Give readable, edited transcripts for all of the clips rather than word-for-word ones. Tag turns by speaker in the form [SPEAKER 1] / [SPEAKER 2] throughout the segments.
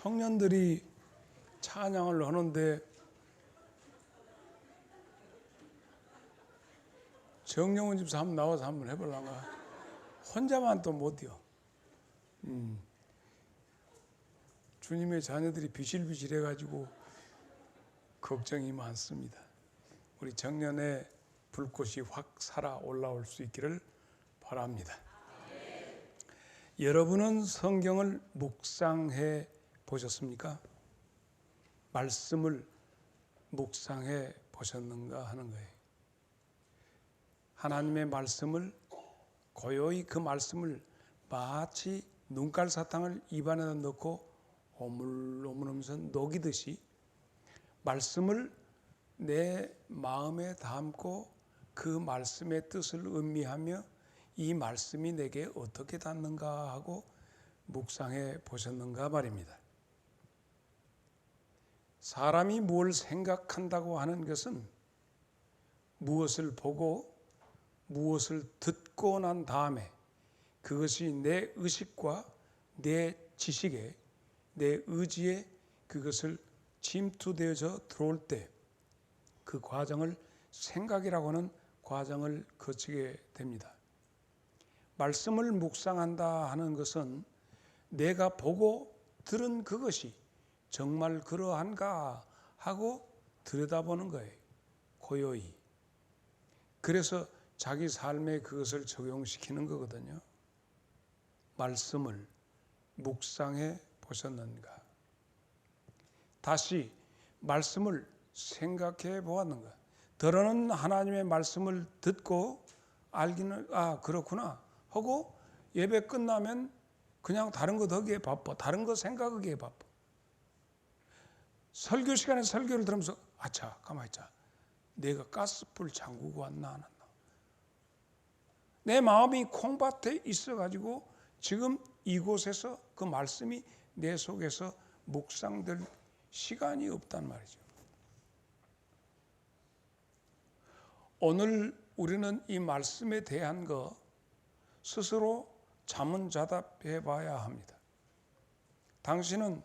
[SPEAKER 1] 청년들이 찬양을 하는데 정영훈 집사 한번 나와서 한번 해보려나. 혼자만 또 못 뛰어. 주님의 자녀들이 비실비실해가지고 걱정이 많습니다. 우리 정년의 불꽃이 확 살아 올라올 수 있기를 바랍니다. 여러분은 성경을 묵상해 보셨습니까? 말씀을 묵상해 보셨는가 하는 거예요. 하나님의 말씀을 고요히 그 말씀을 마치 눈깔 사탕을 입안에 넣고 오물오물하면서 녹이듯이 말씀을 내 마음에 담고 그 말씀의 뜻을 음미하며 이 말씀이 내게 어떻게 닿는가 하고 묵상해 보셨는가 말입니다. 사람이 뭘 생각한다고 하는 것은 무엇을 보고 무엇을 듣고 난 다음에 그것이 내 의식과 내 지식에 내 의지에 그것을 침투되어져 들어올 때 그 과정을 생각이라고 하는 과정을 거치게 됩니다. 말씀을 묵상한다 하는 것은 내가 보고 들은 그것이 정말 그러한가 하고 들여다보는 거예요. 고요히. 그래서 자기 삶에 그것을 적용시키는 거거든요. 말씀을 묵상해 보셨는가? 다시 말씀을 생각해 보았는가? 더러는 하나님의 말씀을 듣고 알기는 그렇구나 하고 예배 끝나면 그냥 다른 것 하기에 바빠. 다른 거 생각하기에 바빠. 설교 시간에 설교를 들으면서 가만히 있자. 내가 가스불 잠그고 왔나 안 왔나? 내 마음이 콩밭에 있어가지고 지금 이곳에서 그 말씀이 내 속에서 묵상될 시간이 없단 말이죠. 오늘 우리는 이 말씀에 대한 거 스스로 자문자답해 봐야 합니다. 당신은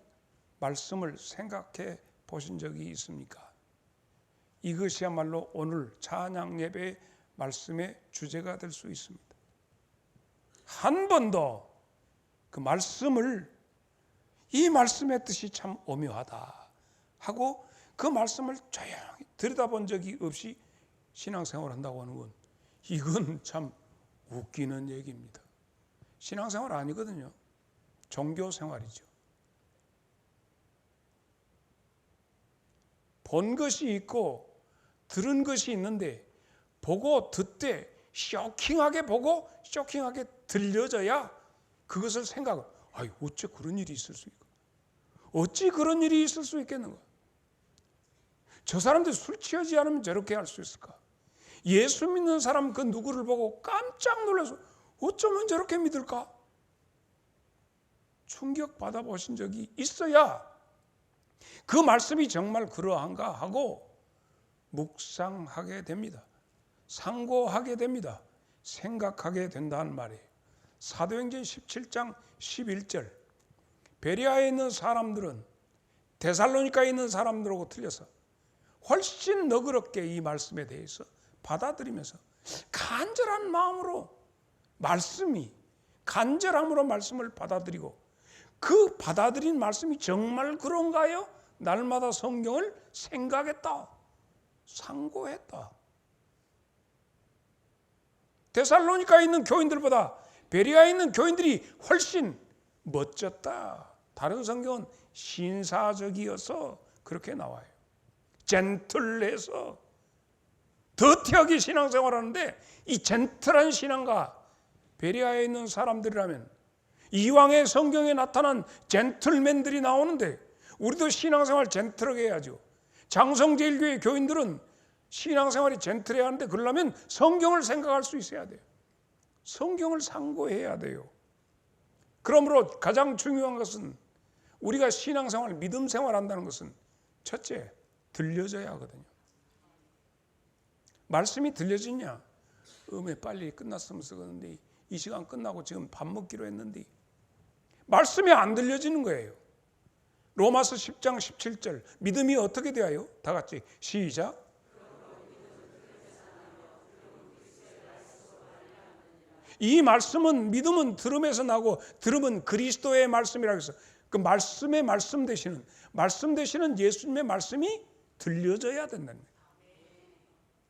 [SPEAKER 1] 말씀을 생각해 보신 적이 있습니까? 이것이야말로 오늘 찬양 예배의 말씀의 주제가 될 수 있습니다. 한 번도 그 말씀을 이 말씀의 뜻이 참 오묘하다 하고 그 말씀을 조용히 들여다본 적이 없이 신앙생활을 한다고 하는 건 이건 참 웃기는 얘기입니다. 신앙생활 아니거든요. 종교생활이죠. 본 것이 있고 들은 것이 있는데 보고 듣되 쇼킹하게 보고 쇼킹하게 들려져야 그것을 어찌 그런 일이 있을 수 있고 어찌 그런 일이 있을 수 있겠는가? 저 사람들 술 취하지 않으면 저렇게 할 수 있을까? 예수 믿는 사람 그 누구를 보고 깜짝 놀라서 어쩌면 저렇게 믿을까? 충격 받아보신 적이 있어야 그 말씀이 정말 그러한가 하고 묵상하게 됩니다. 상고하게 됩니다. 생각하게 된다는 말이에요. 사도행전 17장 11절 베레아에 있는 사람들은 데살로니가에 있는 사람들하고 틀려서 훨씬 너그럽게 이 말씀에 대해서 받아들이면서 간절한 마음으로 간절함으로 말씀을 받아들이고 그 받아들인 말씀이 정말 그런가요? 날마다 성경을 생각했다. 상고했다. 데살로니가에 있는 교인들보다 베레아에 있는 교인들이 훨씬 멋졌다. 다른 성경은 신사적이어서 그렇게 나와요. 젠틀해서 더티하게 신앙생활하는데 이 젠틀한 신앙과 베레아에 있는 사람들이라면 이왕의 성경에 나타난 젠틀맨들이 나오는데 우리도 신앙생활 젠틀하게 해야죠. 장성제일교회 교인들은 신앙생활이 젠틀해야 하는데 그러려면 성경을 생각할 수 있어야 돼요. 성경을 상고해야 돼요. 그러므로 가장 중요한 것은 우리가 신앙생활, 믿음생활 한다는 것은 첫째, 들려져야 하거든요. 말씀이 들려지냐? 빨리 끝났으면 쓰겠는데 이 시간 끝나고 지금 밥 먹기로 했는데 말씀이 안 들려지는 거예요. 로마서 10장 17절 믿음이 어떻게 되어요? 다 같이 시작. 이 말씀은 믿음은 들음에서 나고 들음은 그리스도의 말씀이라고 해서 그 말씀의 말씀 되시는 예수님의 말씀이 들려져야 된다는 거예요.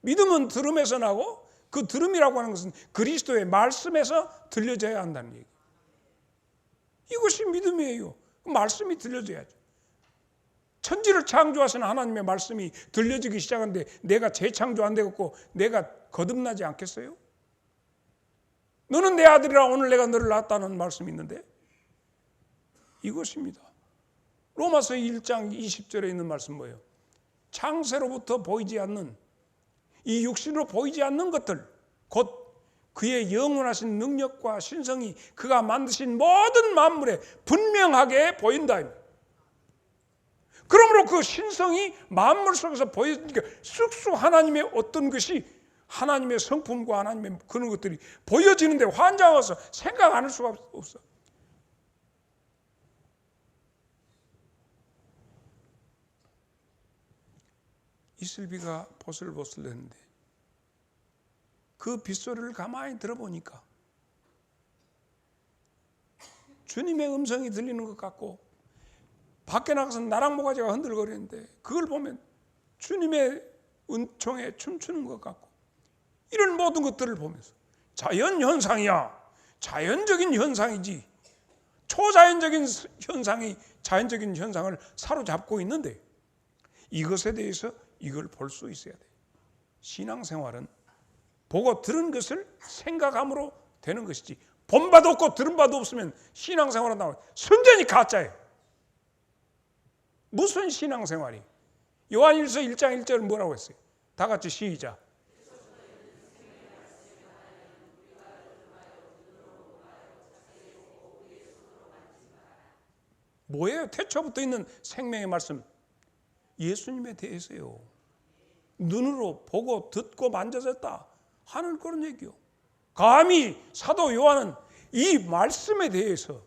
[SPEAKER 1] 믿음은 들음에서 나고 그 들음이라고 하는 것은 그리스도의 말씀에서 들려져야 한다는 얘기예요. 이것이 믿음이에요. 말씀이 들려져야죠. 천지를 창조하신 하나님의 말씀이 들려지기 시작하는데 내가 재창조 안 되겠고 내가 거듭나지 않겠어요? 너는 내 아들이라 오늘 내가 너를 낳았다는 말씀이 있는데 이것입니다. 로마서 1장 20절에 있는 말씀 뭐예요? 창세로부터 보이지 않는 이 육신으로 보이지 않는 것들 곧 그의 영원하신 능력과 신성이 그가 만드신 모든 만물에 분명하게 보인다. 그러므로 그 신성이 만물 속에서 보여지니까 쑥쑥 하나님의 어떤 것이 하나님의 성품과 하나님의 그런 것들이 보여지는데 환장해서 생각 안 할 수가 없어. 이슬비가 보슬보슬 했는데 그 빗소리를 가만히 들어보니까 주님의 음성이 들리는 것 같고 밖에 나가서 나랑모가지가 흔들거리는데 그걸 보면 주님의 은총에 춤추는 것 같고 이런 모든 것들을 보면서 자연현상이야. 자연적인 현상이지 초자연적인 현상이 자연적인 현상을 사로잡고 있는데 이것에 대해서 이걸 볼 수 있어야 돼. 신앙생활은 보고 들은 것을 생각함으로 되는 것이지 본 바도 없고 들은 바도 없으면 신앙생활은 나와요. 순전히 가짜예요. 무슨 신앙생활이? 요한일서 1장 1절은 뭐라고 했어요? 다 같이 시작. 뭐예요? 태초부터 있는 생명의 말씀 예수님에 대해서요. 눈으로 보고 듣고 만져졌다 하는 그런 얘기요. 감히 사도 요한은 이 말씀에 대해서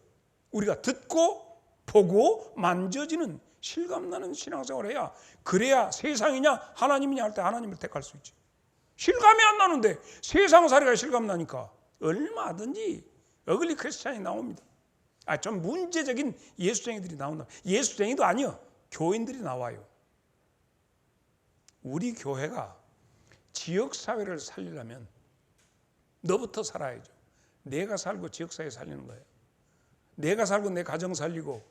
[SPEAKER 1] 우리가 듣고 보고 만져지는 실감나는 신앙생활을 해야 그래야 세상이냐 하나님이냐 할 때 하나님을 택할 수 있지. 실감이 안 나는데 세상살이가 실감나니까 얼마든지 어글리 크리스찬이 나옵니다. 좀 문제적인 예수쟁이들이 나온다. 예수쟁이도 아니요. 교인들이 나와요. 우리 교회가 지역사회를 살리려면 너부터 살아야죠. 내가 살고 지역사회 살리는 거예요. 내가 살고 내 가정 살리고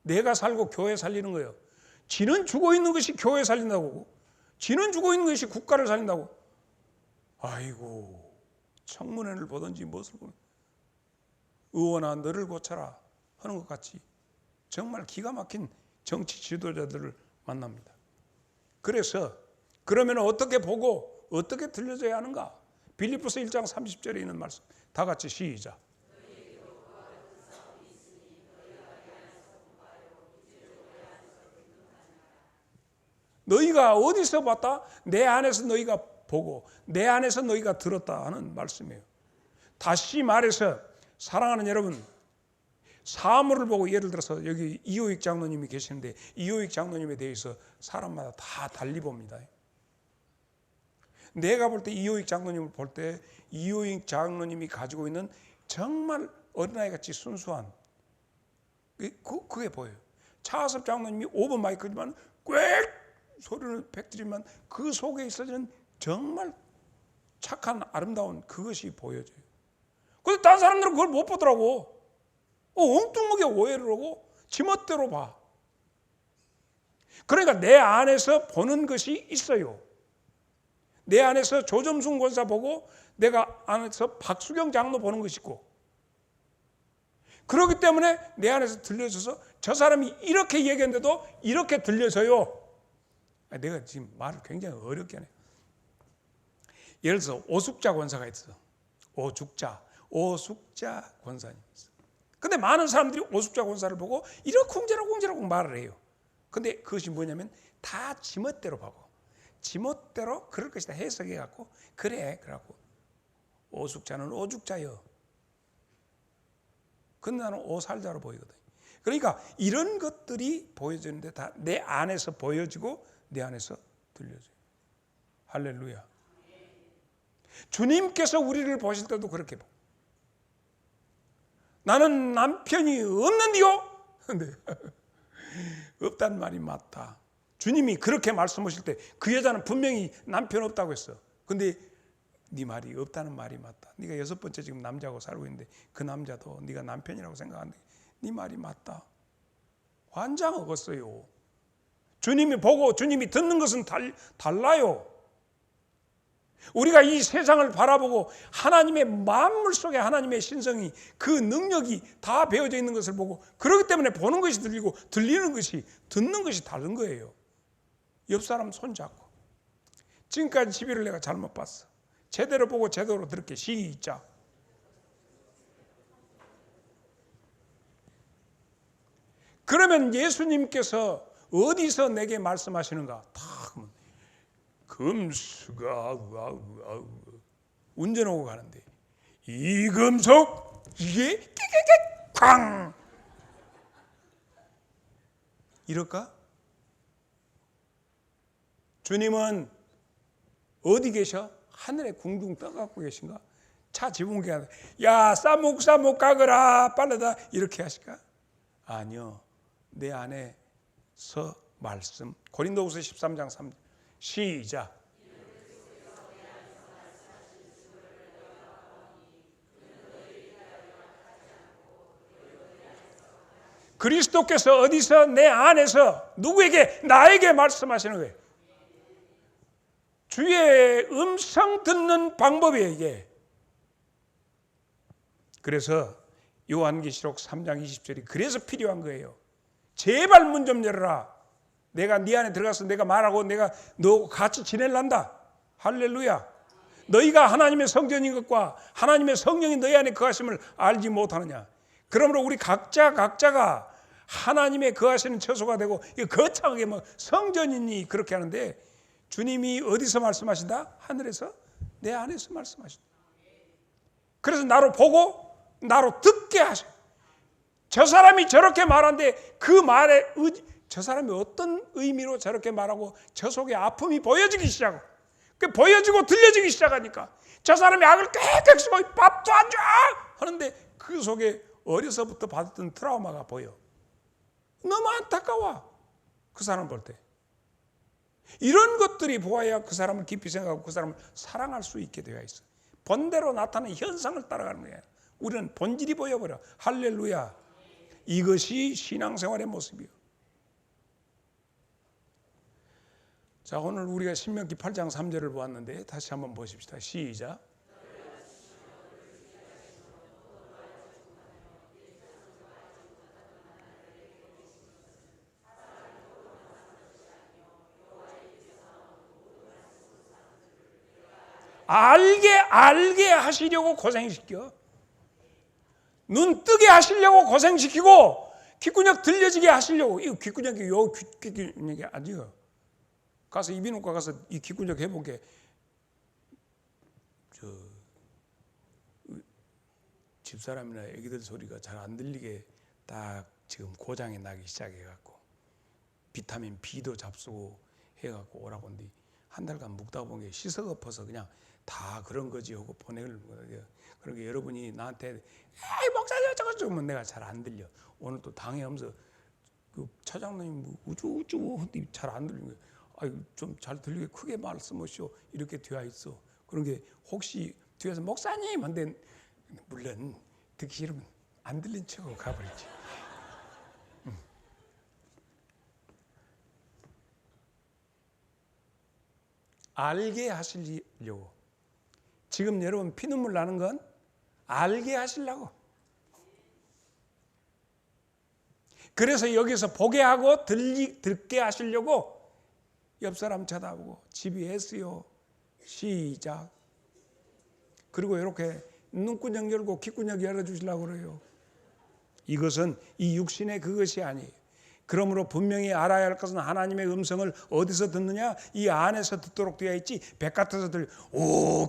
[SPEAKER 1] 내가 살고 교회 살리는 거예요. 지는 죽어 있는 것이 교회 살린다고 지는 죽어 있는 것이 국가를 살린다고 아이고 청문회를 보든지 무엇을 보든 의원아 너를 고쳐라 하는 것 같이 정말 기가 막힌 정치 지도자들을 만납니다. 그래서 그러면 어떻게 보고 어떻게 들려줘야 하는가? 빌립보서 1장 30절에 있는 말씀 다 같이 시작. 너희가 어디서 봤다? 내 안에서 너희가 보고 내 안에서 너희가 들었다 하는 말씀이에요. 다시 말해서 사랑하는 여러분 사물을 보고 예를 들어서 여기 이호익 장로님이 계시는데 이호익 장로님에 대해서 사람마다 다 달리 봅니다. 내가 볼 때 이호익 장로님을 볼 때 이호익 장로님이 가지고 있는 정말 어린아이같이 순수한 그게 보여요. 차하섭 장로님이 오버 마이크지만 꽥 소리를 뱉지만 그 속에 있어지는 정말 착한 아름다운 그것이 보여져요. 근데 다른 사람들은 그걸 못 보더라고. 엉뚱하게 오해를 하고 지멋대로 봐. 그러니까 내 안에서 보는 것이 있어요. 내 안에서 조점순 권사 보고 내가 안에서 박수경 장로 보는 것이 있고 그렇기 때문에 내 안에서 들려져서 저 사람이 이렇게 얘기했는데도 이렇게 들려져요. 내가 지금 말을 굉장히 어렵게 하네. 예를 들어서 오숙자 권사가 있어. 오숙자 권사님 있어. 근데 많은 사람들이 오숙자 권사를 보고 이러쿵저러쿵 말을 해요. 근데 그것이 뭐냐면 다 지멋대로 보고 지멋대로 그럴 것이다 해석해 갖고 그래 그러고 오숙자는 오죽자요. 근데 나는 오살자로 보이거든. 그러니까 이런 것들이 보여지는데 다 내 안에서 보여지고 내 안에서 들려져요. 할렐루야. 주님께서 우리를 보실 때도 그렇게 봐. 나는 남편이 없는데요? 근데 없다는 말이 맞다. 주님이 그렇게 말씀하실 때 그 여자는 분명히 남편 없다고 했어. 근데 네 말이 없다는 말이 맞다. 네가 6번째 지금 남자하고 살고 있는데 그 남자도 네가 남편이라고 생각하는데 네 말이 맞다. 환장하겠어요. 주님이 보고 주님이 듣는 것은 달라요. 우리가 이 세상을 바라보고 하나님의 만물 속에 하나님의 신성이 그 능력이 다 배어져 있는 것을 보고 그렇기 때문에 보는 것이 들리고 들리는 것이 듣는 것이 다른 거예요. 옆 사람 손잡고 지금까지 TV를 내가 잘못 봤어. 제대로 보고 제대로 들을게. 시작. 그러면 예수님께서 어디서 내게 말씀하시는가? 다 금수가 운전하고 가는데 이 금속 이게 깨깨깨 쾅 이럴까? 주님은 어디 계셔? 하늘에 궁둥 떠갖고 계신가? 차 지붕에 야 싸묵 가거라 빨리다 이렇게 하실까? 아니요. 내 안에서 말씀 고린도후서 13장 3절 시작. 그리스도께서 어디서 내 안에서 누구에게 나에게 말씀하시는 거예요. 주의 음성 듣는 방법이에요 이게. 그래서 요한계시록 3장 20절이 그래서 필요한 거예요. 제발 문 좀 열어라. 내가 네 안에 들어가서 내가 말하고 내가 너하고 같이 지낼란다. 할렐루야. 너희가 하나님의 성전인 것과 하나님의 성령이 너희 안에 거하심을 알지 못하느냐. 그러므로 우리 각자가 하나님의 거하시는 처소가 되고 거창하게 뭐 성전이니 그렇게 하는데 주님이 어디서 말씀하신다? 하늘에서 내 안에서 말씀하신다. 그래서 나로 보고 나로 듣게 하셔요. 저 사람이 저렇게 말하는데 그 말에 저 사람이 어떤 의미로 저렇게 말하고 저 속에 아픔이 보여지기 시작하고 보여지고 들려지기 시작하니까 저 사람이 악을 깨끗이 쓰고 밥도 안 줘 하는데 그 속에 어려서부터 받았던 트라우마가 보여. 너무 안타까워. 그 사람 볼 때. 이런 것들이 보아야 그 사람을 깊이 생각하고 그 사람을 사랑할 수 있게 되어 있어. 본대로 나타나는 현상을 따라가는 거야. 우리는 본질이 보여버려. 할렐루야. 이것이 신앙생활의 모습이요. 자, 오늘 우리가 신명기 8장 3절을 보았는데 다시 한번 보십시다. 시작. 알게 하시려고 고생시켜. 눈 뜨게 하시려고 고생시키고 귓구녕 들려지게 하시려고. 이거 귓구녕이 요 귓구녕이 아니요. 가서 이비인후과 가서 이 귓구녕 해본 게 집사람이나 애기들 소리가 잘 안 들리게 딱 지금 고장이 나기 시작해갖고 비타민 B도 잡수고 해갖고 오라고 한데 한 달간 묵다 본 게 시석 엎어서 그냥 다 그런 거지 하고 보내는 거예요. 그러니까 여러분이 나한테 에이 목사님 저거 좀 내가 잘 안 들려. 오늘 또 당회하면서 그 차장님이 뭐 우쭈우쭈 한데 잘 안 들리는 거예요. 아유 좀 잘 들리게 크게 말씀하시오 이렇게 되어 있어. 그런 게 혹시 뒤에서 목사님 한데 물론 듣기 싫으면 안 들린 척하고 가버리지. 알게 하시려고. 지금 여러분 피눈물 나는 건 알게 하시려고. 그래서 여기서 보게 하고 듣게 하시려고 옆 사람 쳐다보고 집이 애쓰요. 시작. 그리고 이렇게 눈구녕 열고 귓구녕 열어주시려고 그래요. 이것은 이 육신의 그것이 아니에요. 그러므로 분명히 알아야 할 것은 하나님의 음성을 어디서 듣느냐? 이 안에서 듣도록 되어 있지. 백 같아서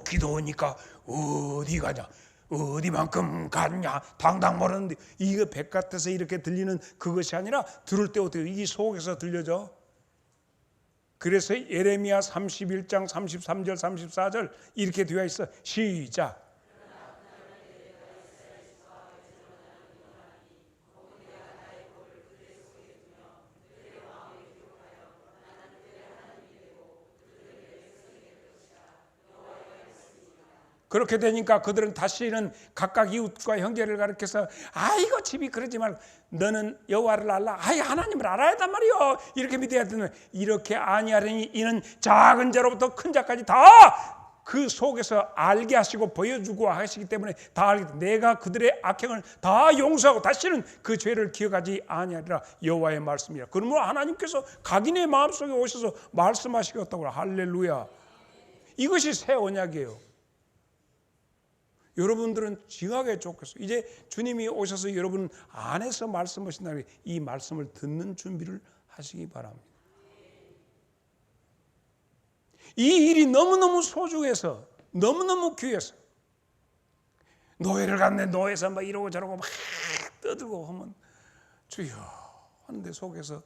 [SPEAKER 1] 기도하니까 어디 가냐? 어디만큼 갔냐 당당 모르는데 이거 바깥에서 이렇게 들리는 그것이 아니라 들을 때 어떻게 이 속에서 들려져. 그래서 예레미야 31장 33절 34절 이렇게 되어 있어. 시작. 그렇게 되니까 그들은 다시는 각각 이웃과 형제를 가리켜서 아이고 집이 그러지 말고 너는 여호와를 알라. 아이 하나님을 알아야 한단 말이요. 이렇게 믿어야 되는 이렇게 아니하려니 이는 작은 자로부터 큰 자까지 다 그 속에서 알게 하시고 보여주고 하시기 때문에 다 알게 내가 그들의 악행을 다 용서하고 다시는 그 죄를 기억하지 아니하리라. 여호와의 말씀이라. 그러므로 하나님께서 각인의 마음속에 오셔서 말씀하시겠다고. 할렐루야. 이것이 새 언약이에요. 여러분들은 징하게 좋겠어요. 이제 주님이 오셔서 여러분 안에서 말씀하신다는 이 말씀을 듣는 준비를 하시기 바랍니다. 이 일이 너무너무 소중해서 너무너무 귀해서 노예를 갔네. 노예에서 막 이러고 저러고 막 떠들고 하면 주여 하는데 속에서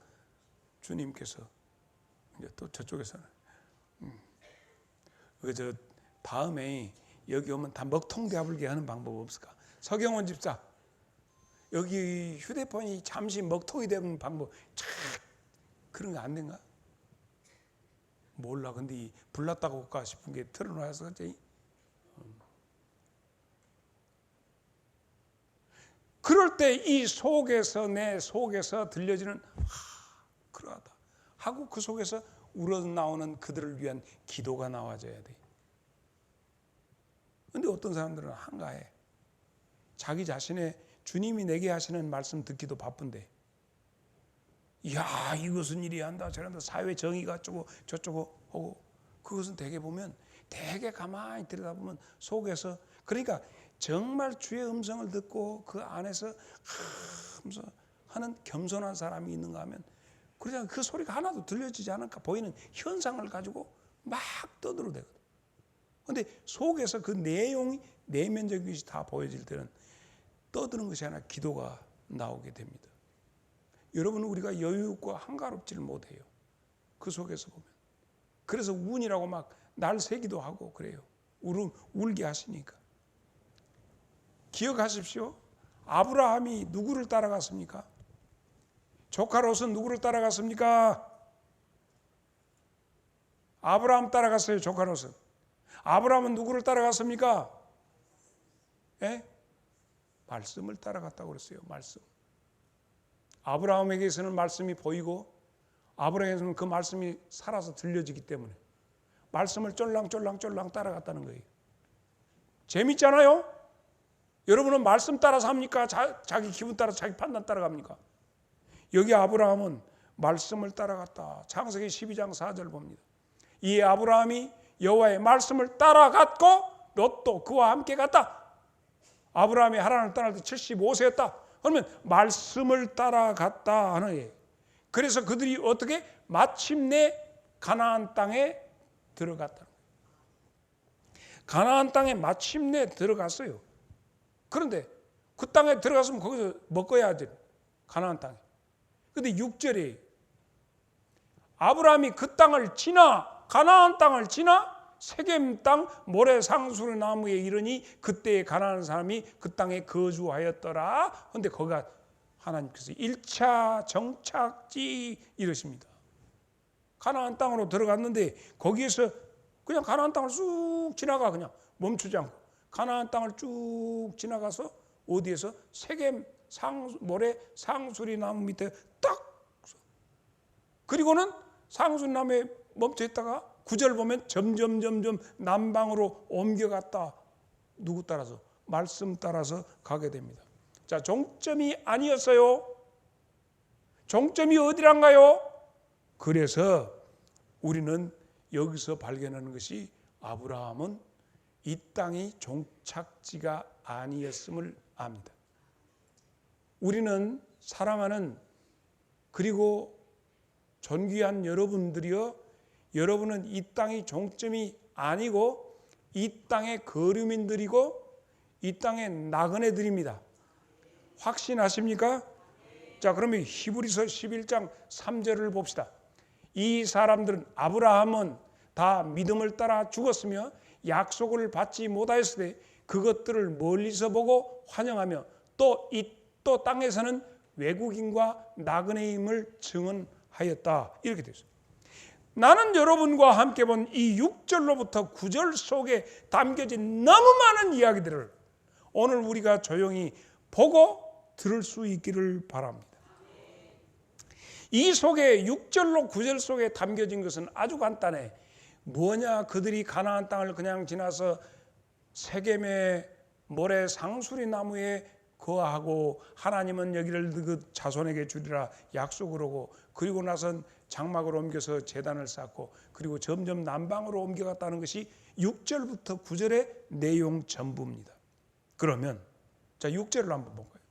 [SPEAKER 1] 주님께서 이제 또 저쪽에서는 저 다음에 여기 오면 다 먹통대합을게 하는 방법 없을까? 서경원 집사 여기 휴대폰이 잠시 먹통이 되는 방법 그런 거 안 된가? 몰라. 근데 이 불났다고 올까 싶은 게 틀어놔서 그렇지. 그럴 때 이 속에서 내 속에서 들려지는 그러하다 하고 그 속에서 우러나오는 그들을 위한 기도가 나와줘야 돼. 근데 어떤 사람들은 한가해. 자기 자신의 주님이 내게 하시는 말씀 듣기도 바쁜데 야 이것은 이리 한다 저런다 사회 정의가 어쩌고 저쩌고 하고 그것은 대개 보면 대개 가만히 들여다보면 속에서 그러니까 정말 주의 음성을 듣고 그 안에서 하는 겸손한 사람이 있는가 하면 그러잖아. 그 소리가 하나도 들려지지 않을까 보이는 현상을 가지고 막 떠들어대거든. 그런데 속에서 그 내용이 내면적인 것이 다 보여질 때는 떠드는 것이 아니라 기도가 나오게 됩니다. 여러분 우리가 여유있고 한가롭지를 못해요. 그 속에서 보면. 그래서 운이라고 막 날 새기도 하고 그래요. 울게 하시니까. 기억하십시오. 아브라함이 누구를 따라갔습니까? 조카 롯은 누구를 따라갔습니까? 아브라함 따라갔어요. 조카 롯은. 아브라함은 누구를 따라갔습니까? 예? 말씀을 따라갔다고 그랬어요. 말씀. 아브라함에게서는 말씀이 보이고 아브라함에게서는 그 말씀이 살아서 들려지기 때문에 말씀을 쫄랑쫄랑 따라갔다는 거예요. 재밌잖아요? 여러분은 말씀 따라서 합니까? 자기 기분 따라 자기 판단 따라갑니까? 여기 아브라함은 말씀을 따라갔다. 창세기 12장 4절 봅니다. 이 아브라함이 여호와의 말씀을 따라갔고 롯도 그와 함께 갔다. 아브라함이 하란을 떠날 때 75세였다. 그러면 말씀을 따라갔다 하는 거예요. 그래서 그들이 어떻게 마침내 가나안 땅에 들어갔다. 가나안 땅에 마침내 들어갔어요. 그런데 그 땅에 들어갔으면 거기서 먹어야 돼. 가나안 땅에. 그런데 6절에 아브라함이 그 땅을 지나 가나안 땅을 지나 세겜 땅 모래 상수리 나무에 이르니 그때에 가나안 사람이 그 땅에 거주하였더라. 그런데 거기가 하나님께서 1차 정착지 이러십니다. 가나안 땅으로 들어갔는데 거기에서 그냥 가나안 땅을 쑥 지나가 그냥 멈추지 않고 가나안 땅을 쭉 지나가서 어디에서 세겜 모래 상수리 나무 밑에 딱 그리고는 상수리 나무에 멈춰 있다가 9절 보면 점점 남방으로 옮겨갔다. 누구 따라서? 말씀 따라서 가게 됩니다. 자, 종점이 아니었어요. 종점이 어디란가요? 그래서 우리는 여기서 발견하는 것이 아브라함은 이 땅이 종착지가 아니었음을 압니다. 우리는 사랑하는 그리고 존귀한 여러분들이여 여러분은 이 땅이 종점이 아니고 이 땅의 거류민들이고 이 땅의 나그네들입니다. 확신하십니까? 자, 그러면 히브리서 11장 3절을 봅시다. 이 사람들은, 아브라함은 다 믿음을 따라 죽었으며 약속을 받지 못하였을 때 그것들을 멀리서 보고 환영하며 또 땅에서는 외국인과 나그네임을 증언하였다. 이렇게 되어 있습니다. 나는 여러분과 함께 본 이 6절로부터 9절 속에 담겨진 너무 많은 이야기들을 오늘 우리가 조용히 보고 들을 수 있기를 바랍니다. 이 속에 6절로 9절 속에 담겨진 것은 아주 간단해. 뭐냐, 그들이 가나안 땅을 그냥 지나서 세겜의 모래 상수리 나무에 거하고 하나님은 여기를 그 자손에게 주리라 약속을 하고, 그리고 나선 장막을 옮겨서 제단을 쌓고, 그리고 점점 남방으로 옮겨갔다는 것이 6절부터 9절의 내용 전부입니다. 그러면 자, 6절을 한번 볼까요?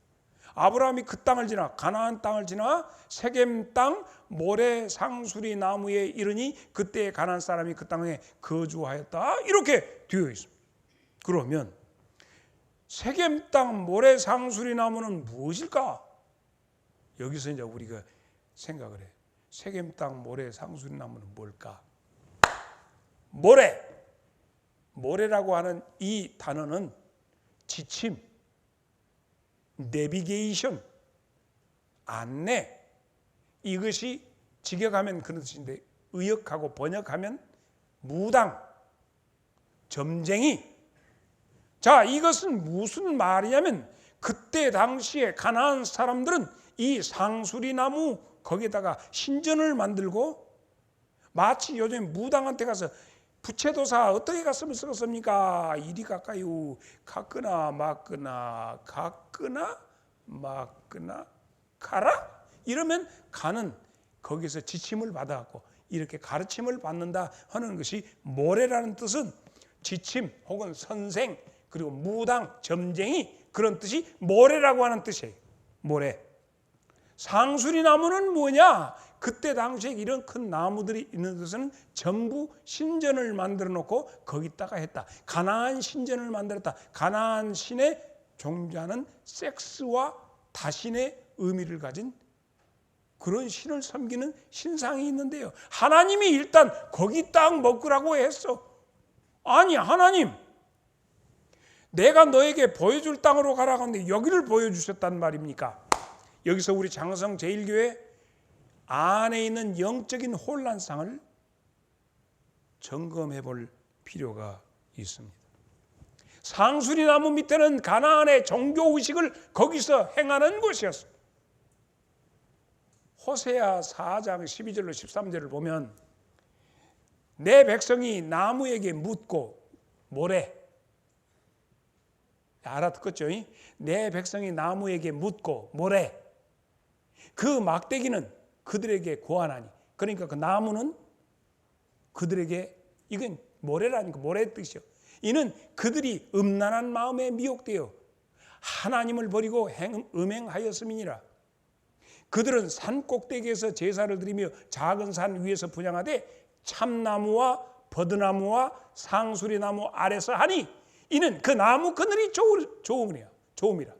[SPEAKER 1] 아브라함이 그 땅을 지나 가나안 땅을 지나 세겜 땅 모래 상수리 나무에 이르니 그때 가나안 사람이 그 땅에 거주하였다. 이렇게 되어 있습니다. 그러면 세겜 땅 모래 상수리 나무는 무엇일까? 여기서 이제 우리가 생각을 해. 세겜 땅 모래 상수리 나무는 뭘까? 모래라고 하는 이 단어는 지침, 내비게이션, 안내, 이것이 직역하면 그런 뜻인데 의역하고 번역하면 무당, 점쟁이. 자, 이것은 무슨 말이냐면 그때 당시에 가나안 사람들은 이 상수리 나무 거기에다가 신전을 만들고, 마치 요즘 무당한테 가서 부채도사 어떻게 갔으면 쓰겠습니까? 이리 갈까요? 갔거나 맞거나, 갔거나 맞거나, 가라? 이러면 가는, 거기서 지침을 받아갖고 이렇게 가르침을 받는다 하는 것이 모래라는 뜻은 지침 혹은 선생, 그리고 무당, 점쟁이, 그런 뜻이 모래라고 하는 뜻이에요. 모래. 상수리 나무는 뭐냐? 그때 당시에 이런 큰 나무들이 있는 데서는 전부 신전을 만들어 놓고 거기다가 했다. 가나안 신전을 만들었다. 가나안 신의 종자는 섹스와 다신의 의미를 가진 그런 신을 섬기는 신상이 있는데요. 하나님이 일단 거기 땅 먹으라고 했어. 아니, 하나님, 내가 너에게 보여줄 땅으로 가라고 하는데 여기를 보여주셨단 말입니까? 여기서 우리 장성 제1교회 안에 있는 영적인 혼란상을 점검해 볼 필요가 있습니다. 상수리 나무 밑에는 가나안의 종교의식을 거기서 행하는 곳이었습니다. 호세아 4장 12절로 13절을 보면 내 백성이 나무에게 묻고, 모래, 알아듣겠죠? 내 백성이 나무에게 묻고 모래, 그 막대기는 그들에게 고하나니. 그러니까 그 나무는 그들에게, 이건 모래라니까, 모래의 뜻이요. 이는 그들이 음란한 마음에 미혹되어 하나님을 버리고 음행하였음이니라. 그들은 산 꼭대기에서 제사를 드리며 작은 산 위에서 분향하되 참나무와 버드나무와 상수리나무 아래서 하니 이는 그 나무 그늘이 좋음이라.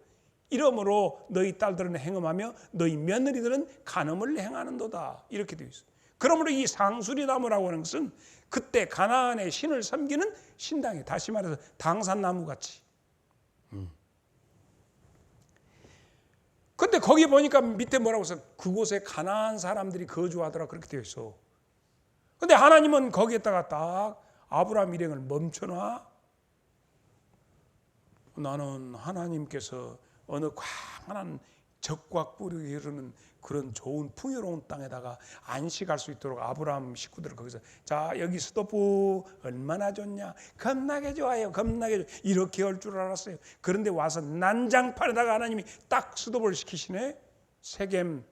[SPEAKER 1] 이러므로 너희 딸들은 행음하며 너희 며느리들은 간음을 행하는도다. 이렇게 되어 있어요. 그러므로 이 상수리나무라고 하는 것은 그때 가나안의 신을 섬기는 신당이, 다시 말해서 당산나무같이. 근데 거기 보니까 밑에 뭐라고 써? 그곳에 가나안 사람들이 거주하더라. 그렇게 되어 있어. 근데 하나님은 거기에다가 딱 아브라함 일행을 멈춰놔. 나는 하나님께서 어느 광활한 적과 꿀이 흐르는 그런 좋은 풍요로운 땅에다가 안식할 수 있도록 아브라함 식구들을 거기서, 자, 여기 스토브 얼마나 좋냐, 겁나게 좋아요, 겁나게 좋아요, 이렇게 할 줄 알았어요. 그런데 와서 난장판에다가 하나님이 딱 스토브를 시키시네. 세겜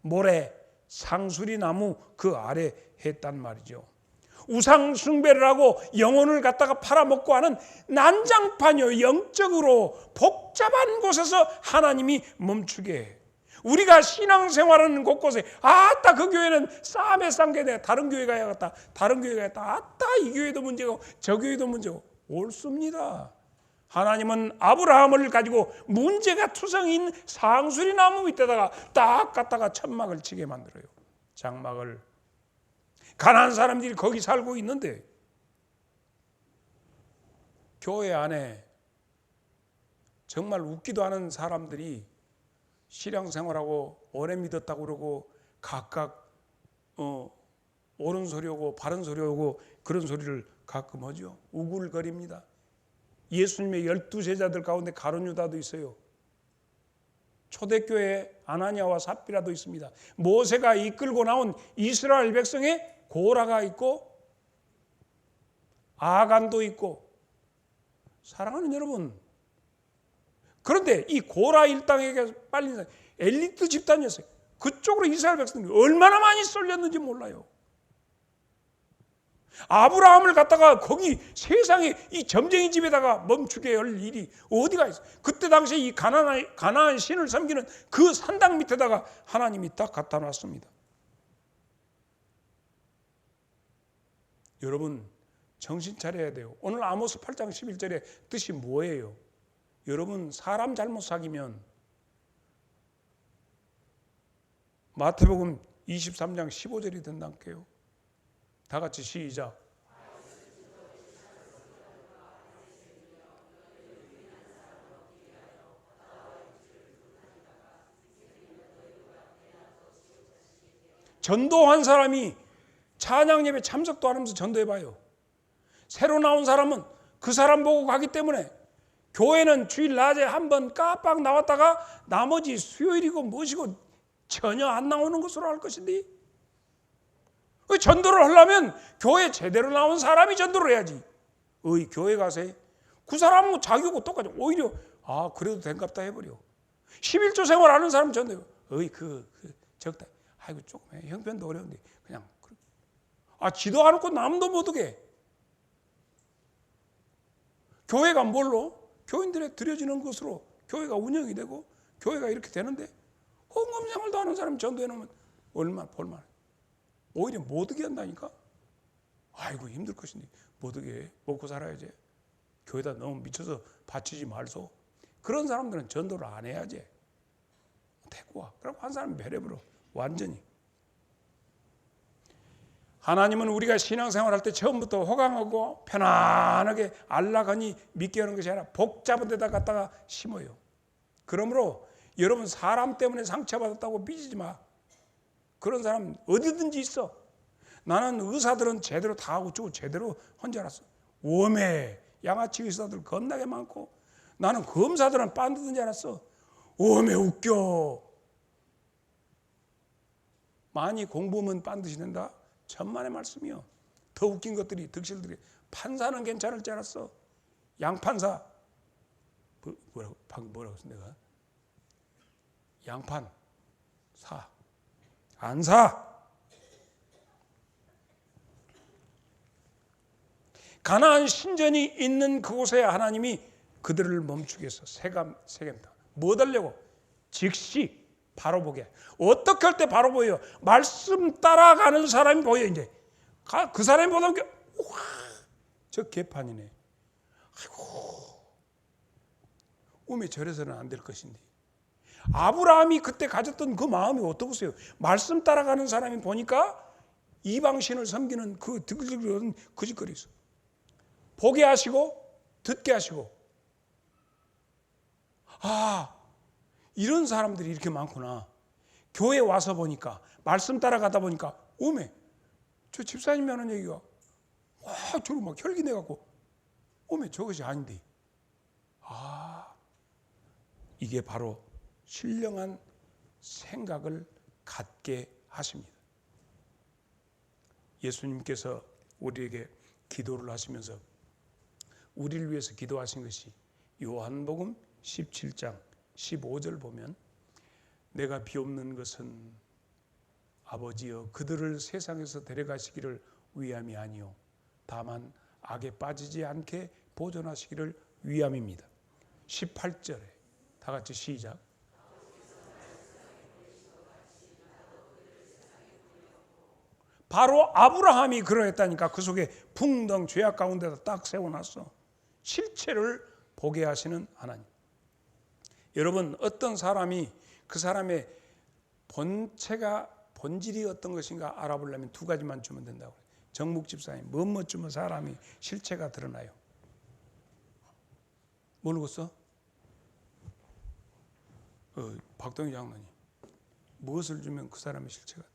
[SPEAKER 1] 모래 상수리 나무 그 아래 했단 말이죠. 우상 숭배를 하고 영혼을 갖다가 팔아먹고 하는 난장판이요, 영적으로 복잡한 곳에서 하나님이 멈추게 해. 우리가 신앙생활하는 곳곳에, 아따 그 교회는 싸움에 싼 게 내가 다른 교회 가야겠다, 다른 교회 가야겠다, 아따 이 교회도 문제고 저 교회도 문제고, 옳습니다. 하나님은 아브라함을 가지고 문제가 투성인 상수리 나무 밑에다가 딱 갖다가 천막을 치게 만들어요. 장막을. 가난한 사람들이 거기 살고 있는데 교회 안에 정말 웃기도 않은 사람들이 신앙생활하고 오래 믿었다고 그러고 각각 옳은 소리 오고 바른 소리 오고 그런 소리를 가끔 하죠. 우글거립니다. 예수님의 12제자들 가운데 가룟 유다도 있어요. 초대교회에 아나니아와 삽비라도 있습니다. 모세가 이끌고 나온 이스라엘 백성에 고라가 있고 아간도 있고. 사랑하는 여러분, 그런데 이 고라 일당에게 빨린 엘리트 집단이었어요. 그쪽으로 이스라엘 백성들이 얼마나 많이 쏠렸는지 몰라요. 아브라함을 갖다가 거기 세상에 이 점쟁이 집에다가 멈추게 할 일이 어디가 있어요. 그때 당시에 이 가나안 신을 섬기는 그 산당 밑에다가 하나님이 딱 갖다 놨습니다. 여러분 정신 차려야 돼요. 오늘 아모스 8장 11절의 뜻이 뭐예요? 여러분 사람 잘못 사귀면 마태복음 23장 15절이 된다니까요. 다 같이 시작. 전도한 사람이 찬양 예배 참석도 안 하면서 전도해봐요. 새로 나온 사람은 그 사람 보고 가기 때문에 교회는 주일 낮에 한번 깜빡 나왔다가 나머지 수요일이고 무엇이고 전혀 안 나오는 것으로 할 것인데, 전도를 하려면 교회 제대로 나온 사람이 전도를 해야지. 교회 가세요? 그 사람은 자기하고 똑같아. 오히려 그래도 된갑다 해버려. 11조 생활 하는 사람 전도해요. 적다. 아이고 조금 해. 형편도 어려운데 그냥. 지도 안 놓고 남도 못 오게. 교회가 뭘로? 교인들의 드려지는 것으로 교회가 운영이 되고 교회가 이렇게 되는데 헌금생활도 하는 사람이 전도해 놓으면 얼마나 볼만해. 오히려 못 오게 한다니까. 아이고 힘들 것인데 못 오게 해. 먹고 살아야지. 교회다 너무 미쳐서 바치지 말소. 그런 사람들은 전도를 안 해야지. 데리고 와. 그리고 한 사람이 배려버려. 완전히. 하나님은 우리가 신앙생활할 때 처음부터 호강하고 편안하게 알라가니 믿게 하는 것이 아니라 복잡한 데다 갖다가 심어요. 그러므로 여러분 사람 때문에 상처받았다고 삐지지 마. 그런 사람 어디든지 있어. 나는 의사들은 제대로 다 하고 쭉 제대로 한 줄 알았어. 오메 양아치 의사들 겁나게 많고, 나는 검사들은 빤드는 줄 알았어. 오메 웃겨. 많이 공부하면 빤드시 된다. 천만의 말씀이요. 더 웃긴 것들이 득실들이. 판사는 괜찮을 줄 알았어. 양판사 뭐라고 했어 내가? 양판 사 안 사. 가나안 신전이 있는 그곳에 하나님이 그들을 멈추게 해서 세겜다. 뭐 달려고? 즉시 바로 보게. 어떻게 할 때 바로 보여요? 말씀 따라가는 사람이 보여. 이제 그 사람이 보던 게 우와, 저 개판이네. 아이고, 꿈에 저래서는 안 될 것인데. 아브라함이 그때 가졌던 그 마음이 어떠세요? 말씀 따라가는 사람이 보니까 이방신을 섬기는 그 드글드글한 그 짓거리 있어. 보게 하시고 듣게 하시고. 이런 사람들이 이렇게 많구나. 교회 와서 보니까, 말씀 따라가다 보니까, 오메, 저 집사님이 하는 얘기가, 저를 막 혈기 내갖고, 오메, 저것이 아닌데. 이게 바로 신령한 생각을 갖게 하십니다. 예수님께서 우리에게 기도를 하시면서 우리를 위해서 기도하신 것이 요한복음 17장 15절 보면, 내가 비옵는 것은 아버지여 그들을 세상에서 데려가시기를 위함이 아니요 다만 악에 빠지지 않게 보존하시기를 위함입니다. 18절에 다 같이 시작. 바로 아브라함이 그러했다니까. 그 속에 풍덩 죄악 가운데다 딱 세워놨어. 실체를 보게 하시는 하나님. 여러분, 어떤 사람이 그 사람의 본질이 어떤 것인가 알아보려면 두 가지만 주면 된다고. 정묵 집사님, 뭐뭐 주면 사람이 실체가 드러나요. 모르겠어? 박동희 장로님, 무엇을 주면 그 사람의 실체가 돼?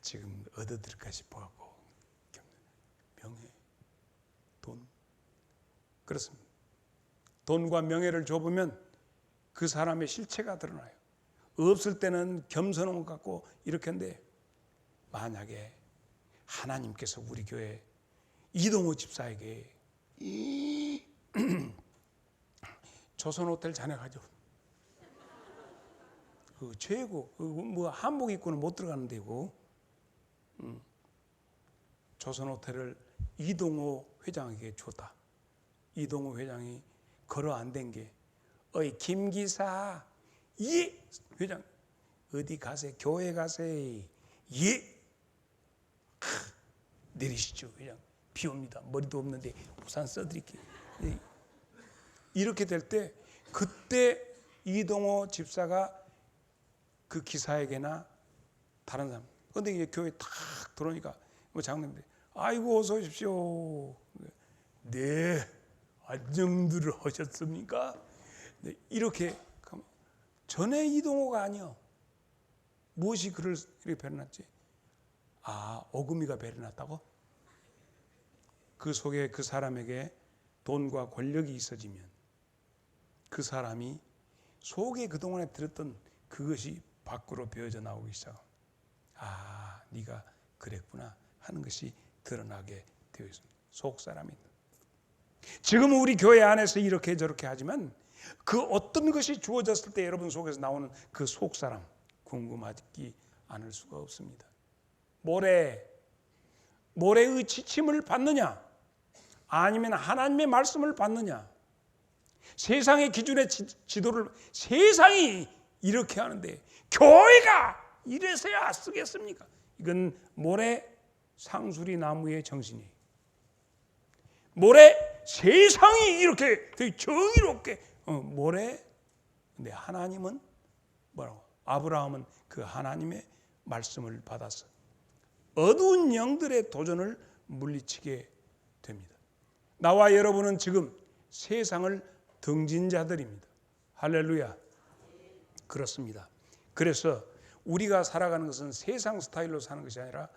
[SPEAKER 1] 지금 얻어들을까 싶어갖고. 명예, 돈. 그렇습니다. 돈과 명예를 줘보면 그 사람의 실체가 드러나요. 없을 때는 겸손함을 갖고 이렇게 한데, 만약에 하나님께서 우리 교회 이동호 집사에게 조선호텔 잔액하죠. 그 최고, 뭐 한복 입고는 못 들어가는 데고, 조선호텔을 이동호 회장에게 줬다. 이동호 회장이 걸어 안 된 게, 어이 김 기사, 예 회장 어디 가세? 교회 가세? 예. 내리시죠 회장. 비 옵니다. 머리도 없는데 우산 써드릴게요. 예. 이렇게 될 때, 그때 이동호 집사가 그 기사에게나 다른 사람, 근데 이제 교회 탁 들어오니까 뭐 장로님들, 아이고 어서 오십시오. 네, 안녕들 하셨습니까? 네, 이렇게 전에 이동호가 아니요. 무엇이 그를 이렇게 배려놨지? 오금이가 배려놨다고? 그 속에 그 사람에게 돈과 권력이 있어지면 그 사람이 속에 그동안에 들었던 그것이 밖으로 베어져 나오기 시작합니다. 네가 그랬구나 하는 것이 드러나게 되어 있습니다. 속 사람이. 지금 우리 교회 안에서 이렇게 저렇게 하지만 그 어떤 것이 주어졌을 때 여러분 속에서 나오는 그 속 사람 궁금하지 않을 수가 없습니다. 모래의 지침을 받느냐, 아니면 하나님의 말씀을 받느냐. 세상의 기준의 지도를 세상이 이렇게 하는데 교회가 이래서야 쓰겠습니까? 이건 모래 상수리 나무의 정신이에요. 모래 세상이 이렇게 되게 정의롭게 모래. 근데 하나님은 뭐라고? 아브라함은 그 하나님의 말씀을 받아서 어두운 영들의 도전을 물리치게 됩니다. 나와 여러분은 지금 세상을 등진 자들입니다. 할렐루야. 그렇습니다. 그래서 우리가 살아가는 것은 세상 스타일로 사는 것이 아니라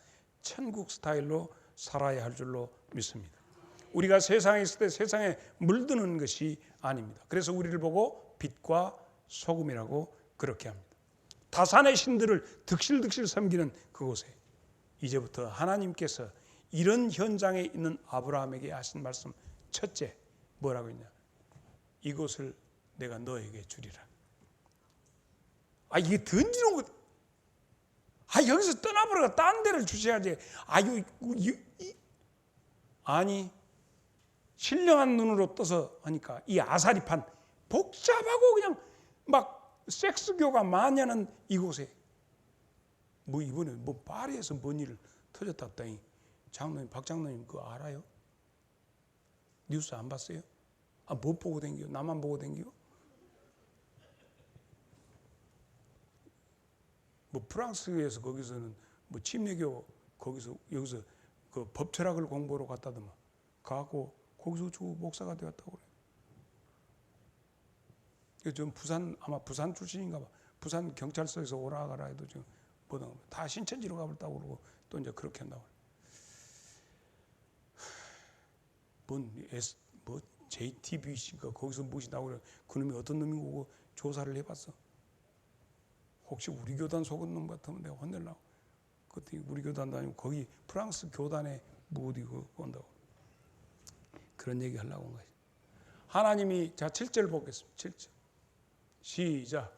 [SPEAKER 1] 천국 스타일로 살아야 할 줄로 믿습니다. 우리가 세상에 있을 때 세상에 물드는 것이 아닙니다. 그래서 우리를 보고 빛과 소금이라고 그렇게 합니다. 다산의 신들을 득실득실 섬기는 그곳에 이제부터 하나님께서 이런 현장에 있는 아브라함에게 하신 말씀, 첫째 뭐라고 했냐? 이곳을 내가 너에게 주리라. 이게 던지는 것. 여기서 떠나버려가 딴 데를 주셔야지. 아니, 신령한 눈으로 떠서 하니까 이 아사리판 복잡하고 그냥 막 섹스교가 만연한 이곳에 이번에 파리에서 뭔 일을 터졌다 했더니 장로님, 박 장로님 그거 알아요? 뉴스 안 봤어요? 못 보고 댕겨? 나만 보고 댕겨? 프랑스에서 거기서는 침례교 거기서 여기서 그 법철학을 공부하러 갔다더만 가고 거기서 저 목사가 되었다고 그래. 좀 아마 부산 출신인가 봐. 부산 경찰서에서 오라가라 해도 지금 다 신천지로 가볼다고 그러고 또 이제 그렇게 한다고 그래. JTBC가 거기서 무엇이 나오고 그래. 그놈이 어떤 놈이고 조사를 해봤어. 혹시 우리 교단 속은 놈 같으면 내가 혼내려고. 그때 우리 교단도 아니고 거기 프랑스 교단에 어디 온다고. 그런 얘기 하려고 한 거지. 하나님이, 자 7절 보겠습니다. 7절. 시작.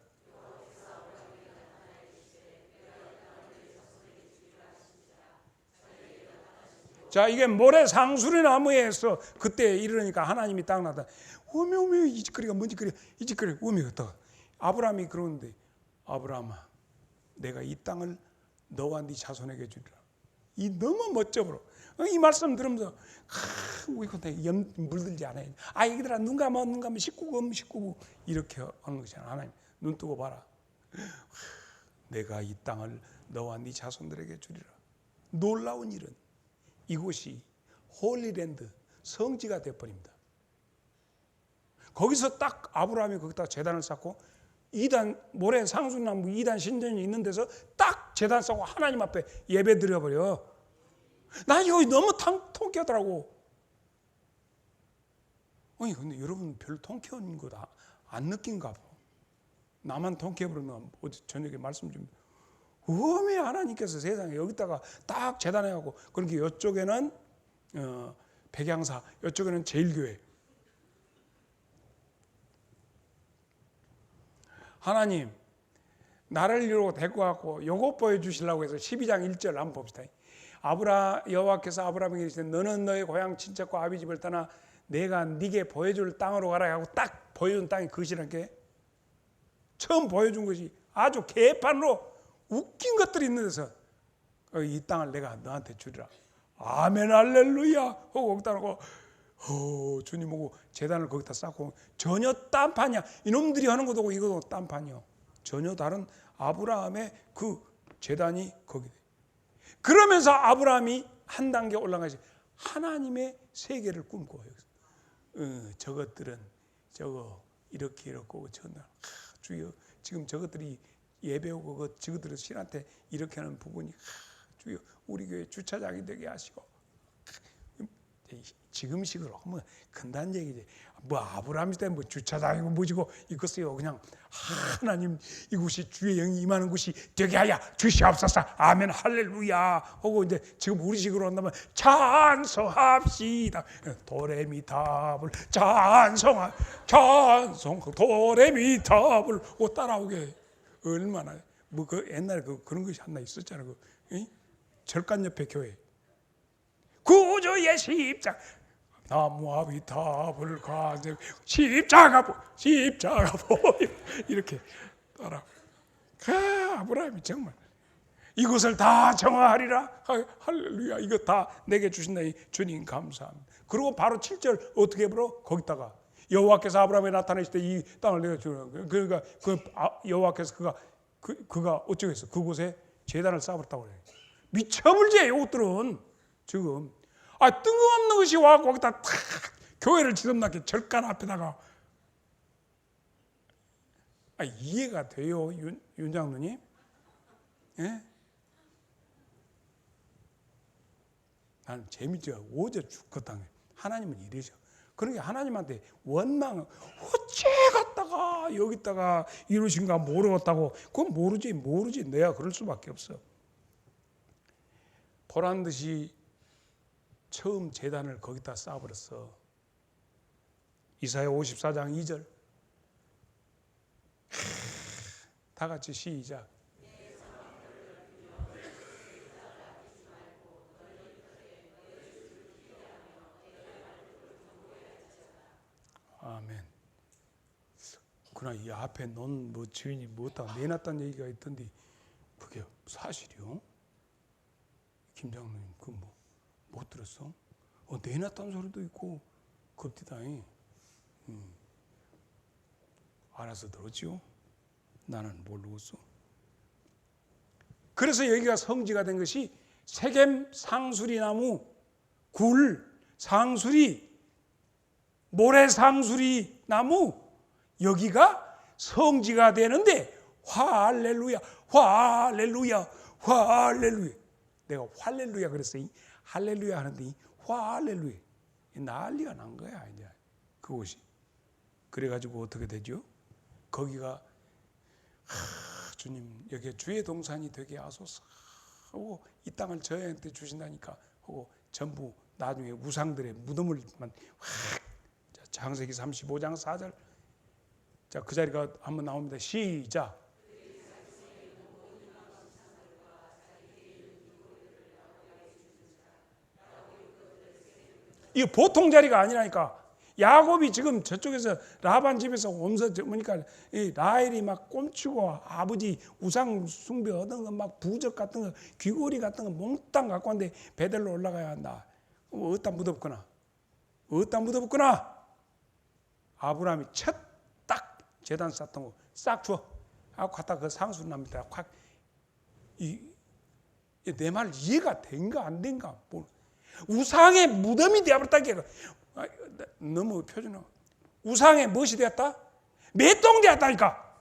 [SPEAKER 1] 자, 이게 모래 상수리 나무에서 그때 이러니까 하나님이 딱 나타. 어메 이 짓거리가 뭔 짓거리야? 이 짓거리 어메 같다. 아브라함이 그러는데, 아브라함아, 내가 이 땅을 너와 네 자손에게 주리라. 이 너무 멋져버려. 이 말씀 들으면서 이거 염 물들지 않아요. 이들아 눈 감아 19구 이렇게 하는 것이잖아. 하나님 눈 뜨고 봐라. 내가 이 땅을 너와 네 자손들에게 주리라. 놀라운 일은 이곳이 홀리랜드 성지가 되어버립니다. 거기서 딱 아브라함이 거기다 제단을 쌓고 이단 모래 상수나무 이단 신전이 있는 데서 딱 제단 쌓고 하나님 앞에 예배 드려버려. 나 이거 너무 통쾌하더라고. 근데 여러분 별 통쾌한 거 안 느낀가 봐. 나만 통쾌해버리면 어제 저녁에 말씀 좀. 왜 하나님께서 세상에 여기다가 딱 제단해갖고 그러니까 이쪽에는 백양사, 이쪽에는 제일교회. 하나님 나를 이루고 데리고 갖고 요것 보여주시려고 해서 12장 1절 한번 봅시다. 여호와께서 아브라함에게 이르시되 너는 너의 고향 친척과 아비 집을 떠나 내가 네게 보여줄 땅으로 가라 하고 딱 보여준 땅이 그것이라는 처음 보여준 것이 아주 개판으로 웃긴 것들이 있는 데서 이 땅을 내가 너한테 주리라. 아멘 할렐루야 하고 거기다 놓고 주님 보고 제단을 거기다 쌓고 전혀 딴판이야. 이놈들이 하는 것도 이것도 딴판이요. 전혀 다른 아브라함의 그 제단이 거기. 그러면서 아브라함이 한 단계 올라가지 하나님의 세계를 꿈꿔요. 저것들은 저거 이렇게 전날 주여 지금 저것들이 예배오고 저것들은 신한테 이렇게 하는 부분이 주여 우리 교회 주차장이 되게 하시고 지금식으로 뭐 큰다는 얘기지. 뭐 아브라함 때 뭐 주차장이고 뭐지고 이것이요 그냥 하나님 이곳이 주의 영이 임하는 곳이 되게 하여 주시옵소서. 아멘 할렐루야 하고 이제 지금 우리식으로 한다면 찬송합시다. 도레미타불 찬송 도레미타불 따라오게 얼마나 뭐 그 옛날에 그런 것이 하나 있었잖아. 절간 옆에 교회 구주의 십자가 나무아비탑을 가져 십자가 보여 이렇게 따라. 아브라함이 정말 이것을 다 정화하리라. 할렐루야. 이거 다 내게 주신다니 주님 감사합니다. 그리고 바로 7절 어떻게 불어? 거기다가 여호와께서 아브라함에 나타나실 때 이 땅을 내가 주는. 그러니까 여호와께서 그가 어쩌겠어? 그곳에 제단을 쌓아버렸다고 그래. 미쳐불지 이것들은 지금. 뜬금없는 것이 와서 거기다 탁 교회를 지점나게 절간 앞에다가. 이해가 돼요, 윤 장로님? 예? 나는 재밌죠. 어제 죽겠다는 하나님은 이러셔. 그러니까 하나님한테 원망 어째 갔다가 여기다가 이러신가 모르겠다고. 그건 모르지. 내가 그럴 수밖에 없어. 보란 듯이 처음 제단을 거기다 쌓아버렸어. 이사야 54장 2절. 다 같이 시작. 아멘. 그러나 이 앞에 넌 뭐 주인이 뭐다 내놨다는 얘기가 있던데 그게 사실이요? 김장로님 그 뭐 못 들었어? 내놨다는 소리도 있고 겁디다잉. 알아서 들었지요? 나는 모르겠어. 그래서 여기가 성지가 된 것이 세겜 상수리 나무, 굴, 상수리, 모래 상수리 나무 여기가 성지가 되는데 할렐루야, 할렐루야, 할렐루야. 내가 할렐루야 그랬어요. 할렐루야 하는데 할렐루야 난리가 난 거야 이제 그곳이. 그래가지고 어떻게 되죠? 거기가 주님 여기 주의 동산이 되게 하소서 하고 이 땅을 저희한테 주신다니까 하고 전부 나중에 우상들의 무덤을만 창세기 35장 4절. 자, 그 자리가 한번 나옵니다. 시작. 이거 보통 자리가 아니라니까. 야곱이 지금 저쪽에서 라반 집에서 오면서 보니까 이 라헬이 막 꼼치고 아버지 우상 숭배 얻은 거 막 부적 같은 거 귀고리 같은 거 몽땅 갖고 왔는데 베델로 올라가야 한다. 어디다 묻어붙거나 어디다 묻어붙거나 아브라함이 첫 딱 제단 쌓던 거 싹 주워 하고 갖다 그 상수 납니다. 확 내 말 이해가 된가 안 된가? 우상의 무덤이 되어버렸다. 너무 표준어. 우상의 무엇이 되었다? 매똥 되었다니까.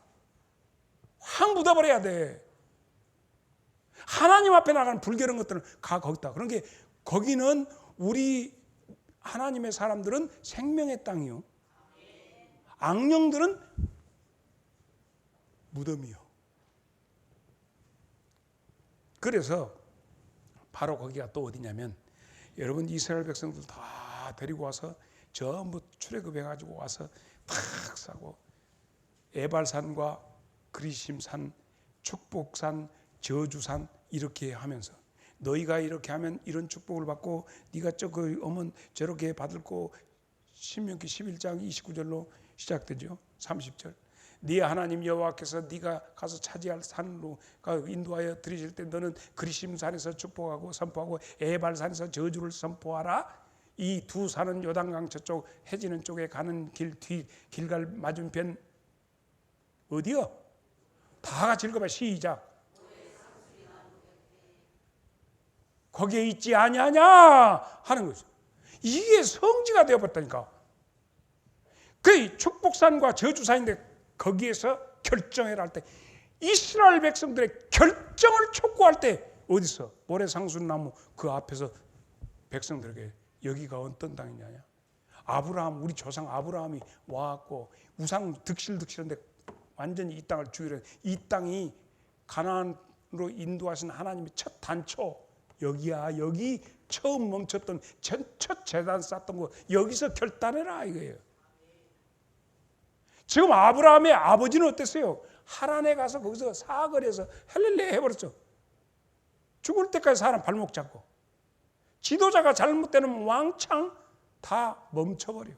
[SPEAKER 1] 확 묻어버려야 돼. 하나님 앞에 나가는 불결한 것들은 가 거기다. 그런 게 거기는 우리 하나님의 사람들은 생명의 땅이요. 악령들은 무덤이요. 그래서 바로 거기가 또 어디냐면 여러분 이스라엘 백성들 다 데리고 와서 전부 출애굽해가지고 와서 탁 사고 에발산과 그리심산, 축복산, 저주산 이렇게 하면서 너희가 이렇게 하면 이런 축복을 받고 네가 저거 오면 저렇게 받을 거 신명기 11장 29절로 시작되죠. 30절. 네 하나님 여호와께서 네가 가서 차지할 산으로 인도하여 들이실 때 너는 그리심산에서 축복하고 선포하고 에발산에서 저주를 선포하라. 이 두 산은 요단강 저쪽 해지는 쪽에 가는 길 뒤 길갈 맞은편 어디요? 다 같이 읽어봐. 시작. 거기에 있지 아니하냐 하는 거죠. 이게 성지가 되어버렸다니까. 그 축복산과 저주산인데 거기에서 결정해라 할 때 이스라엘 백성들의 결정을 촉구할 때 어디서 모래상수나무 그 앞에서 백성들에게 여기가 어떤 땅이냐. 아브라함 우리 조상 아브라함이 와갖고 우상 득실득실한데 완전히 이 땅을 주기로 했는데 이 땅이 가나안으로 인도하신 하나님의 첫 단초 여기야. 여기 처음 멈췄던 첫 재단 쌓던 거 여기서 결단해라 이거예요. 지금 아브라함의 아버지는 어땠어요? 하란에 가서 거기서 사거리에서 헬렐레 해버렸죠. 죽을 때까지 사람 발목 잡고 지도자가 잘못되면 왕창 다 멈춰버려.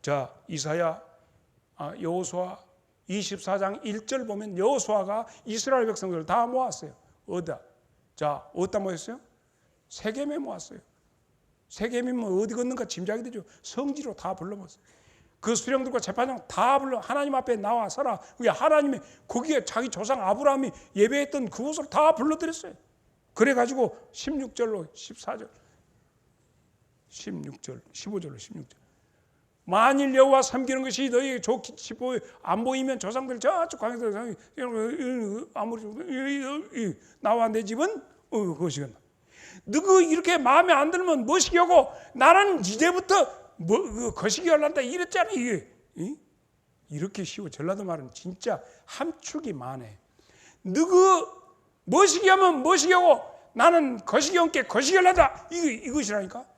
[SPEAKER 1] 자, 이사야 여호수아 24장 1절 보면 여호수아가 이스라엘 백성들을 다 모았어요. 어디다? 자, 어디다 모였어요? 세겜에 모았어요. 세겜이면 어디 걷는가 짐작이 되죠. 성지로 다 불러 모았어요. 그 수령들과 재판장 다 불러 하나님 앞에 나와 서라. 그게 하나님의 거기에 자기 조상 아브라함이 예배했던 그곳을 다 불러드렸어요. 그래가지고 16절로 14절 16절 15절로 16절 만일 여호와 섬기는 것이 너희에게 좋기 안 보이면 조상들 저쪽 강에서 아무리 나와 내 집은 그것이겠나. 너그 이렇게 마음에 안 들면 뭐시기하고 나는 이제부터 거시기 하려한다 이랬잖아. 이게 이렇게 쉬워. 전라도 말은 진짜 함축이 많네. 너그 뭐시기 하면 뭐시기하고 나는 거시기 함께 거시기 하려다 이것이라니까.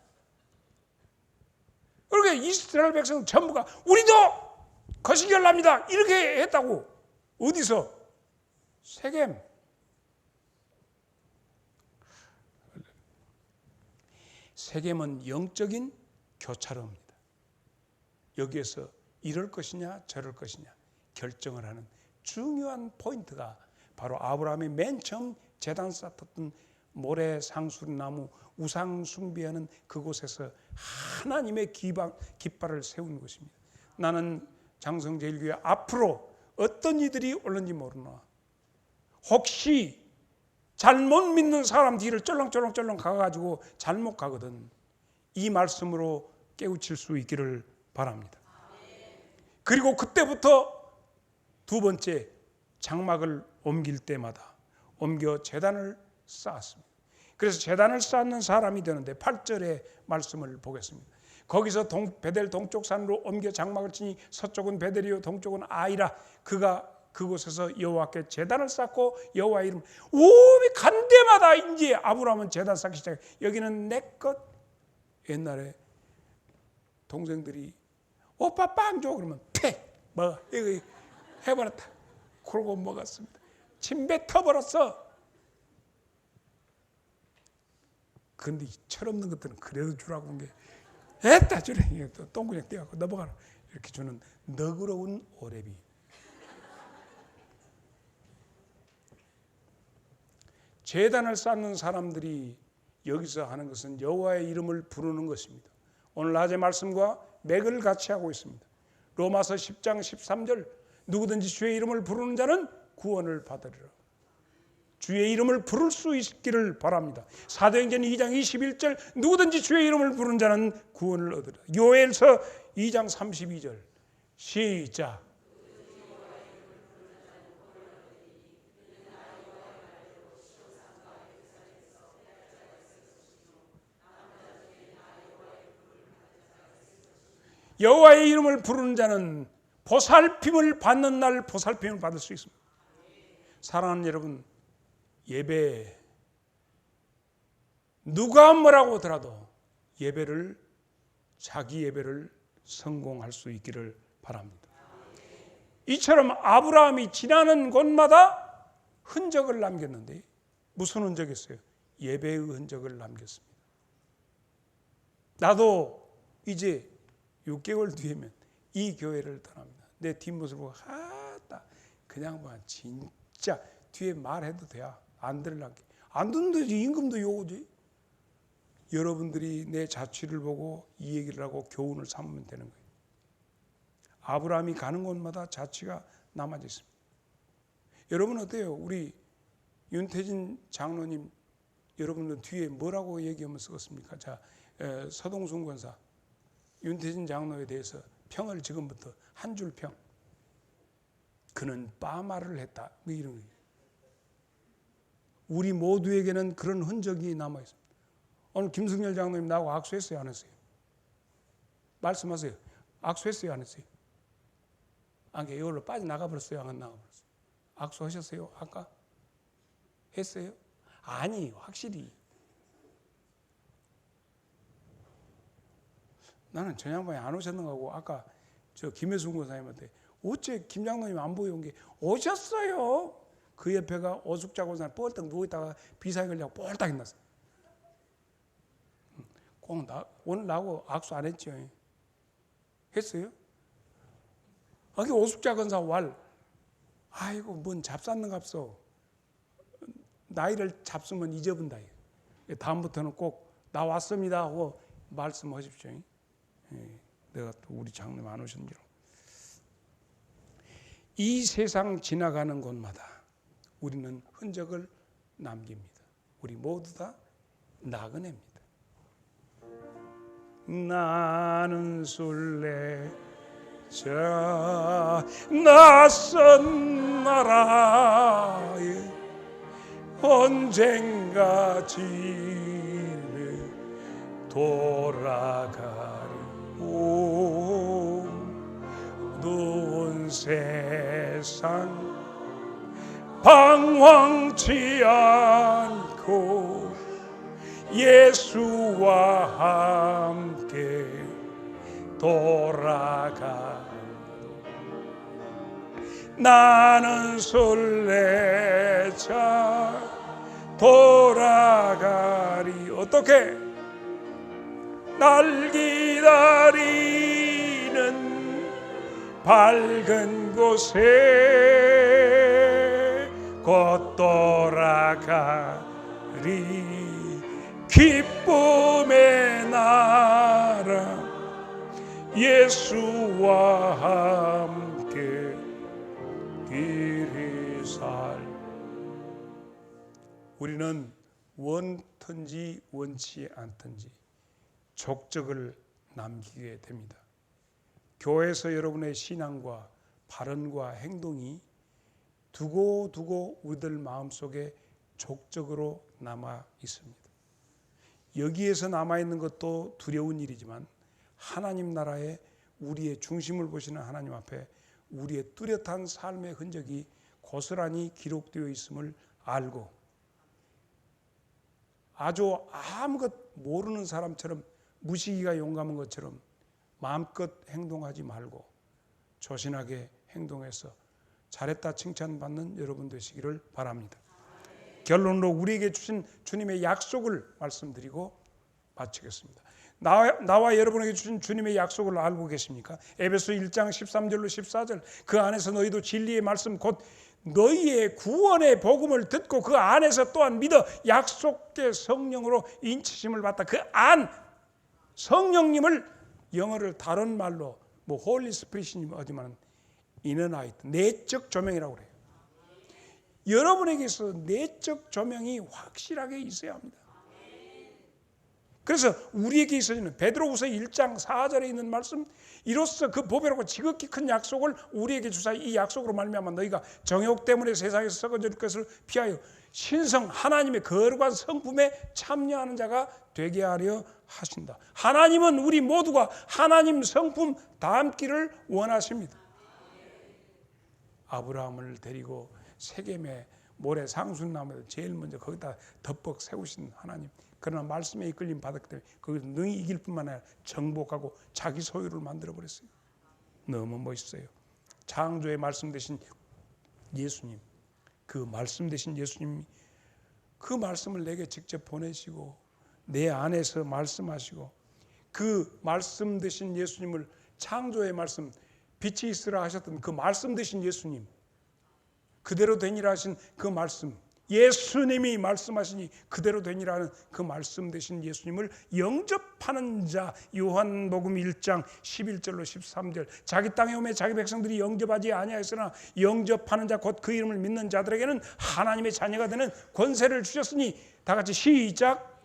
[SPEAKER 1] 그러니까 이스라엘 백성 전부가 우리도 거시기 하랍니다 이렇게 했다고. 어디서? 세겜. 세겜은 영적인 교차로입니다. 여기에서 이럴 것이냐 저럴 것이냐 결정을 하는 중요한 포인트가 바로 아브라함이 맨 처음 제단 쌓았던 모래 상수나무 우상 숭배하는 그곳에서 하나님의 깃발을 세운 것입니다. 나는 장성제일교회 앞으로 어떤 이들이 올는지 모르나 혹시 잘못 믿는 사람 뒤를 쩔렁쩔렁 가가지고 잘못 가거든. 이 말씀으로 깨우칠 수 있기를 바랍니다. 그리고 그때부터 두 번째 장막을 옮길 때마다 옮겨 제단을 쌓았습니다. 그래서 제단을 쌓는 사람이 되는데 8절의 말씀을 보겠습니다. 거기서 베델 동쪽 산으로 옮겨 장막을 치니 서쪽은 베델이요 동쪽은 아이라. 그가 그곳에서 여호와께 제단을 쌓고 여호와 이름 오비 간 데마다 이제 아브라함은 제단 쌓기 시작해. 여기는 내 것. 옛날에 동생들이 오빠 빵 줘 그러면 뭐 이거 해버렸다. 그러고 먹었습니다. 침 뱉어버렸어. 그런데 이 철없는 것들은 그래도 주라고 한 게 에따 주래. 또 똥구녕 떼갖고 넘어가라. 이렇게 주는 너그러운 오래비. 제단을 쌓는 사람들이 여기서 하는 것은 여호와의 이름을 부르는 것입니다. 오늘 낮의 말씀과 맥을 같이 하고 있습니다. 로마서 10장 13절 누구든지 주의 이름을 부르는 자는 구원을 받으리라. 주의 이름을 부를 수 있기를 바랍니다. 사도행전 2장 21절 누구든지 주의 이름을 부르는 자는 구원을 얻으리라. 요엘서 2장 32절 시작. 여호와의 이름을 부르는 자는 보살핌을 받는 날 보살핌을 받을 수 있습니다. 사랑하는 여러분, 예배 누가 뭐라고 하더라도 예배를 자기 예배를 성공할 수 있기를 바랍니다. 이처럼 아브라함이 지나는 곳마다 흔적을 남겼는데 무슨 흔적이었어요? 예배의 흔적을 남겼습니다. 나도 이제 6개월 뒤에면 이 교회를 떠납니다. 내 뒷모습을 보고 하다 그냥 뭐 진짜 뒤에 말해도 돼야 안 들으려고 안 듣는데 임금도 요구지. 여러분들이 내 자취를 보고 이 얘기를 하고 교훈을 삼으면 되는 거예요. 아브라함이 가는 곳마다 자취가 남아져 있습니다. 여러분 어때요? 우리 윤태진 장로님 여러분들 뒤에 뭐라고 얘기하면 쓰겠습니까? 자, 서동순 권사 윤태진 장로에 대해서 평을 지금부터 한 줄 평. 그는 빠말을 했다. 뭐 이런 거예요. 우리 모두에게는 그런 흔적이 남아 있습니다. 오늘 김승열 장로님 나하고 악수했어요, 안 했어요? 말씀하세요. 악수했어요, 안 했어요? 안 이걸로 빠져나가 버렸어요, 안 나가 버렸어요? 악수하셨어요, 아까? 했어요? 아니, 확실히. 나는 저 양반이 안 오셨는가 하고 아까 저 김혜순 권사님한테 어째 김 장로님 안 보여온 게 오셨어요. 그 옆에가 오숙자 권사님 뻘떡 누워있다가 비상이 걸려고 뻘딱 일어났어요. 꼭 오늘 나하고 악수 안 했죠. 했어요? 아기 오숙자 권사 왈 아이고 뭔 잡쌌는갑소. 나이를 잡수면 잊어본다. 다음부터는 꼭 나왔습니다 하고 말씀하십시오. 내가 또 우리 장로님 안 오신 줄. 이 세상 지나가는 곳마다 우리는 흔적을 남깁니다. 우리 모두 다 나그네입니다. 나는 술래 저 낯선 나라에 언젠가 집에 돌아가리오. 어두운 세상 방황치 않고 예수와 함께 돌아가. 나는 순례자 돌아가리. 어떻게? 날 기다리는 밝은 곳에 곧 돌아가리. 기쁨의 나라 예수와 함께 길이 살. 우리는 원든지 원치 않든지 족적을 남기게 됩니다. 교회에서 여러분의 신앙과 발언과 행동이 두고두고 우리들 마음속에 족적으로 남아 있습니다. 여기에서 남아있는 것도 두려운 일이지만 하나님 나라에 우리의 중심을 보시는 하나님 앞에 우리의 뚜렷한 삶의 흔적이 고스란히 기록되어 있음을 알고 아주 아무것 모르는 사람처럼 무시기가 용감한 것처럼 마음껏 행동하지 말고 조신하게 행동해서 잘했다 칭찬받는 여러분 되시기를 바랍니다. 결론으로 우리에게 주신 주님의 약속을 말씀드리고 마치겠습니다. 나와 여러분에게 주신 주님의 약속을 알고 계십니까? 에베소 1장 13절로 14절, 그 안에서 너희도 진리의 말씀 곧 너희의 구원의 복음을 듣고 그 안에서 또한 믿어 약속의 성령으로 인치심을 받다. 그 안 성령님을 영어를 다른 말로 뭐 홀리 스피릿이니 어디만 인어나이트, 내적 조명이라고 그래요. 여러분에게서 내적 조명이 확실하게 있어야 합니다. 그래서 우리에게 있어지는 베드로후서 1장 4절에 있는 말씀, 이로써 그 보배롭고 지극히 큰 약속을 우리에게 주사 이 약속으로 말미암아 너희가 정욕 때문에 세상에서 썩어질 것을 피하여 신성 하나님의 거룩한 성품에 참여하는 자가 되게 하려 하신다. 하나님은 우리 모두가 하나님 성품 닮기를 원하십니다. 아브라함을 데리고 세겜의 모래 상순나무에 제일 먼저 거기다 덮벅 세우신 하나님, 그러나 말씀에 이끌림 받았기 때문에 거기서 능히 이길 뿐만 아니라 정복하고 자기 소유를 만들어 버렸어요. 너무 멋있어요. 창조의 말씀 되신 예수님, 그 말씀 되신 예수님이 그 말씀을 내게 직접 보내시고 내 안에서 말씀하시고 그 말씀 되신 예수님을, 창조의 말씀, 빛이 있으라 하셨던 그 말씀 되신 예수님, 그대로 되니라 하신 그 말씀, 예수님이 말씀하시니 그대로 되니라 하는 그 말씀 되신 예수님을 영접하는 자, 요한복음 1장 11절로 13절, 자기 땅에 오매 자기 백성들이 영접하지 아니하였으나 영접하는 자 곧 그 이름을 믿는 자들에게는 하나님의 자녀가 되는 권세를 주셨으니, 다 같이 시작.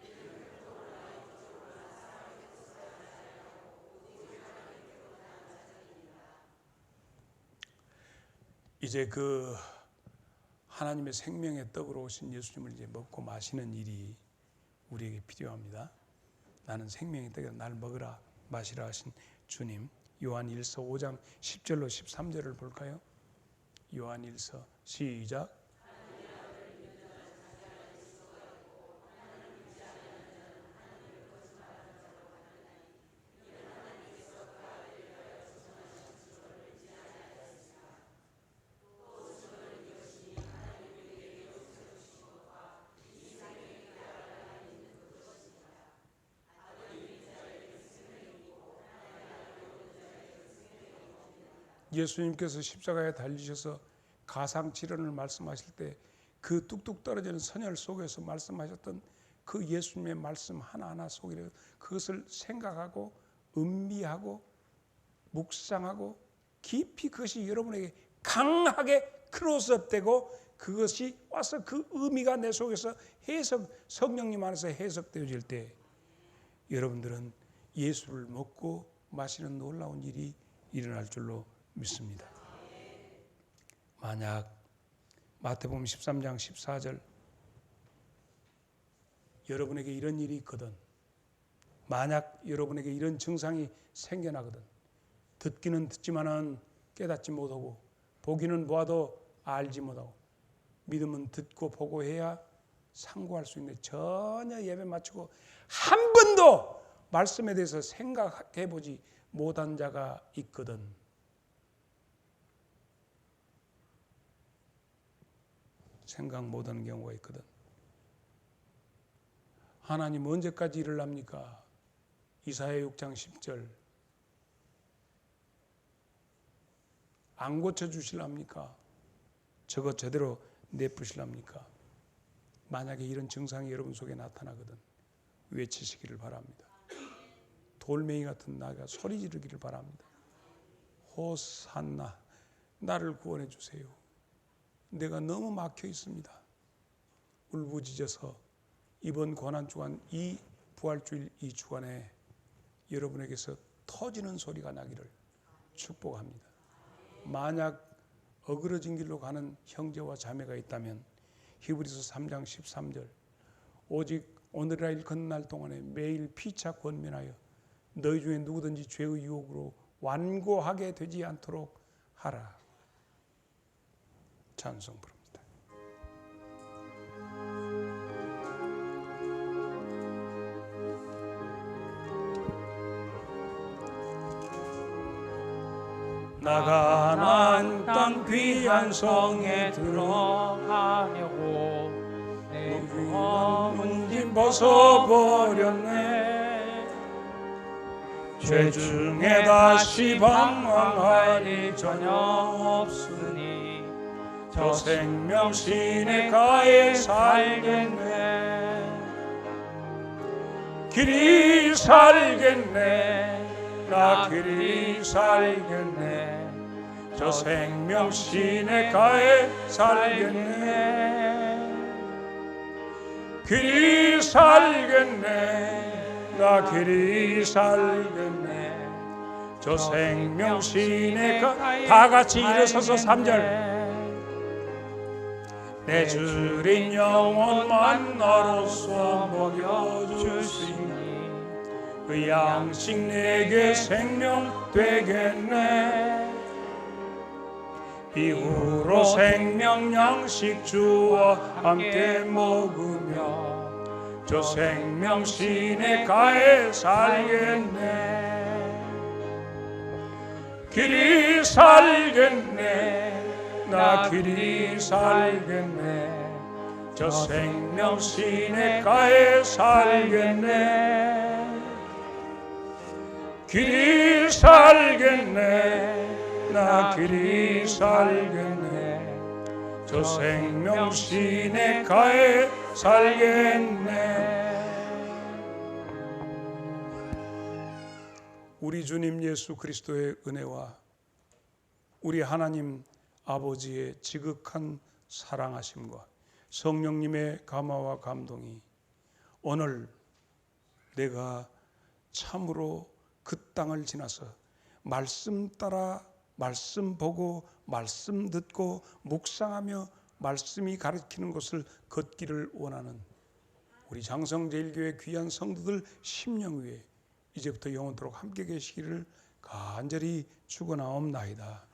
[SPEAKER 1] 이제 그 하나님의 생명의 떡으로 오신 예수님을 이제 먹고 마시는 일이 우리에게 필요합니다. 나는 생명의 떡이라 날 먹으라 마시라 하신 주님, 요한일서 5장 10절로 13절을 볼까요? 요한일서 시작. 예수님께서 십자가에 달리셔서 가상칠언을 말씀하실 때 그 뚝뚝 떨어지는 선혈 속에서 말씀하셨던 그 예수님의 말씀 하나하나 속에 그것을 생각하고 음미하고 묵상하고 깊이 그것이 여러분에게 강하게 크로스업되고 그것이 와서 그 의미가 내 속에서 성령님 안에서 해석되어질 때 여러분들은 예수를 먹고 마시는 놀라운 일이 일어날 줄로 믿습니다. 만약 마태복음 13장 14절 여러분에게 이런 일이 있거든, 만약 여러분에게 이런 증상이 생겨나거든, 듣기는 듣지만은 깨닫지 못하고 보기는 보아도 알지 못하고 믿음은 듣고 보고 해야 상고할 수 있는데 전혀 예배 마치고 한 번도 말씀에 대해서 생각해 보지 못한 자가 있거든. 생각 못하는 경우가 있거든. 하나님 언제까지 일을 합니까? 이사야 6장 10절 안 고쳐주실랍니까? 저거 제대로 내푸실랍니까? 만약에 이런 증상이 여러분 속에 나타나거든 외치시기를 바랍니다. 돌멩이 같은 나가 소리 지르기를 바랍니다. 호산나, 나를 구원해 주세요. 내가 너무 막혀 있습니다. 울부짖어서 이번 고난주간, 이 부활주일 이 주간에 여러분에게서 터지는 소리가 나기를 축복합니다. 만약 어그러진 길로 가는 형제와 자매가 있다면 히브리서 3장 13절 오직 오늘이라 일컫는 날 동안에 매일 피차 권면하여 너희 중에 누구든지 죄의 유혹으로 완고하게 되지 않도록 하라. 찬송 부릅니다. 나 가나안 땅 귀한 성에
[SPEAKER 2] 들어가려고 내
[SPEAKER 1] 문짐 벗어버렸네. 죄 중에 다시 방황할 일 전혀 없으니 저 생명 시내가에 살겠네. 길이 살겠네. 나 길이 살겠네. 저 생명 시내가에 살겠네. 길이 살겠네. 나 길이 살겠네. 저 생명 시내가. 다 같이 일어서서 3절. 내 주린 영혼 만나로서 먹여주시니 그 양식 내게 생명 되겠네. 이후로 생명 양식 주와 함께 먹으며 저 생명 시내가에 살겠네. 길이 살겠네. 나 길이 살겠네. 저 생명 시내가에 살겠네. 길이 살겠네. 나 길이 살겠네. 저 생명 시내가에 살겠네. 우리 주님 예수 그리스도의 은혜와 우리 하나님 아버지의 지극한 사랑하심과 성령님의 감화와 감동이 오늘 내가 참으로 그 땅을 지나서 말씀 따라 말씀 보고 말씀 듣고 묵상하며 말씀이 가르치는 것을 걷기를 원하는 우리 장성제일교회 귀한 성도들 심령 위에 이제부터 영원토록 함께 계시기를 간절히 축원하옵나이다.